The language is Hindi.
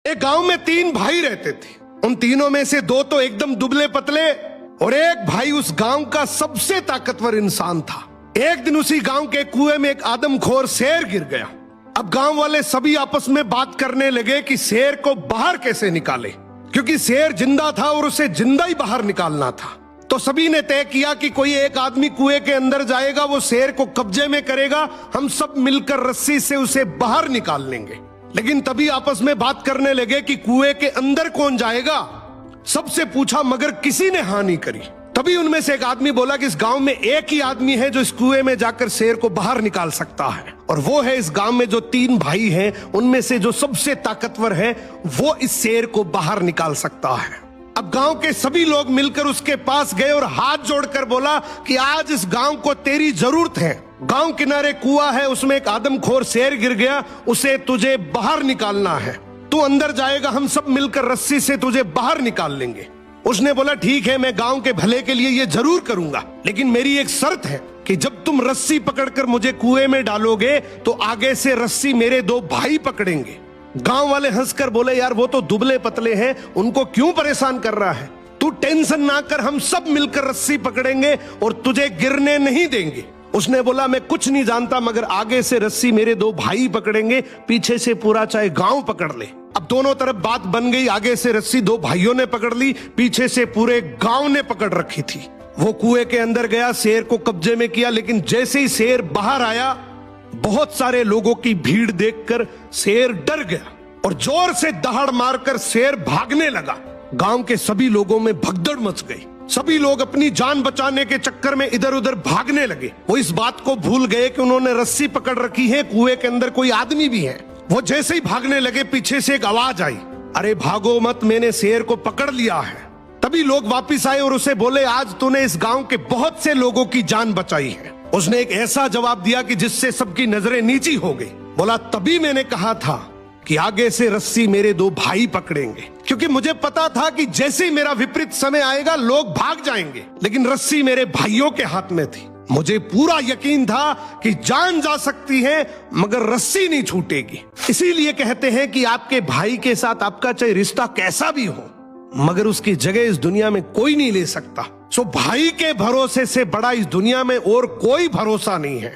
एक गांव में 3 भाई रहते थे। उन तीनों में से 2 तो एकदम दुबले पतले और एक भाई उस गांव का सबसे ताकतवर इंसान था। एक दिन उसी गांव के कुएं में एक आदमखोर शेर गिर गया। अब गांव वाले सभी आपस में बात करने लगे कि शेर को बाहर कैसे निकाले, क्योंकि शेर जिंदा था और उसे जिंदा ही बाहर निकालना था। तो सभी ने तय किया कि कोई एक आदमी कुएं के अंदर जाएगा, वो शेर को कब्जे में करेगा, हम सब मिलकर रस्सी से उसे बाहर निकाल लेंगे। लेकिन तभी आपस में बात करने लगे कि कुएं के अंदर कौन जाएगा। सबसे पूछा मगर किसी ने हाँ नहीं करी। तभी उनमें से एक आदमी बोला कि इस गांव में एक ही आदमी है जो इस कुएं में जाकर शेर को बाहर निकाल सकता है, और वो है इस गांव में जो 3 भाई हैं उनमें से जो सबसे ताकतवर है, वो इस शेर को बाहर निकाल सकता है। अब गांव के सभी लोग मिलकर उसके पास गए और हाथ जोड़कर बोला कि आज इस गांव को तेरी जरूरत है। गांव किनारे कुआं है, उसमें एक आदमखोर शेर गिर गया, उसे तुझे बाहर निकालना है। तू अंदर जाएगा, हम सब मिलकर रस्सी से तुझे बाहर निकाल लेंगे। उसने बोला ठीक है, मैं गांव के भले के लिए ये जरूर करूंगा, लेकिन मेरी एक शर्त है कि जब तुम रस्सी पकड़कर मुझे कुएं में डालोगे तो आगे से रस्सी मेरे 2 भाई पकड़ेंगे। गांव वाले हंसकर बोले यार वो तो दुबले पतले हैं, उनको क्यों परेशान कर रहा है, तू टेंशन ना कर, हम सब मिलकर रस्सी पकड़ेंगे और तुझे गिरने नहीं देंगे। उसने बोला मैं कुछ नहीं जानता, मगर आगे से रस्सी मेरे 2 भाई पकड़ेंगे, पीछे से पूरा चाहे गांव पकड़ ले। अब दोनों तरफ बात बन गई, आगे से रस्सी 2 भाइयों ने पकड़ ली, पीछे से पूरे गांव ने पकड़ रखी थी। वो कुएं के अंदर गया, शेर को कब्जे में किया, लेकिन जैसे ही शेर बाहर आया, बहुत सारे लोगों की भीड़ देखकर शेर डर गया और जोर से दहाड़ मारकर शेर भागने लगा। गांव के सभी लोगों में भगदड़ मच गई। सभी लोग अपनी जान बचाने के चक्कर में इधर उधर भागने लगे। वो इस बात को भूल गए कि उन्होंने रस्सी पकड़ रखी है, कुएं के अंदर कोई आदमी भी है। वो जैसे ही भागने लगे, पीछे से एक आवाज आई, अरे भागो मत, मैंने शेर को पकड़ लिया है। तभी लोग वापिस आए और उसे बोले आज तूने इस गांव के बहुत से लोगों की जान बचाई है। उसने एक ऐसा जवाब दिया कि जिससे सबकी नजरें नीची हो गई। बोला तभी मैंने कहा था कि आगे से रस्सी मेरे 2 भाई पकड़ेंगे, क्योंकि मुझे पता था कि जैसे ही मेरा विपरीत समय आएगा लोग भाग जाएंगे, लेकिन रस्सी मेरे भाइयों के हाथ में थी। मुझे पूरा यकीन था कि जान जा सकती है मगर रस्सी नहीं छूटेगी। इसीलिए कहते हैं कि आपके भाई के साथ आपका चाहे रिश्ता कैसा भी हो, मगर उसकी जगह इस दुनिया में कोई नहीं ले सकता। सो भाई के भरोसे से बड़ा इस दुनिया में और कोई भरोसा नहीं है।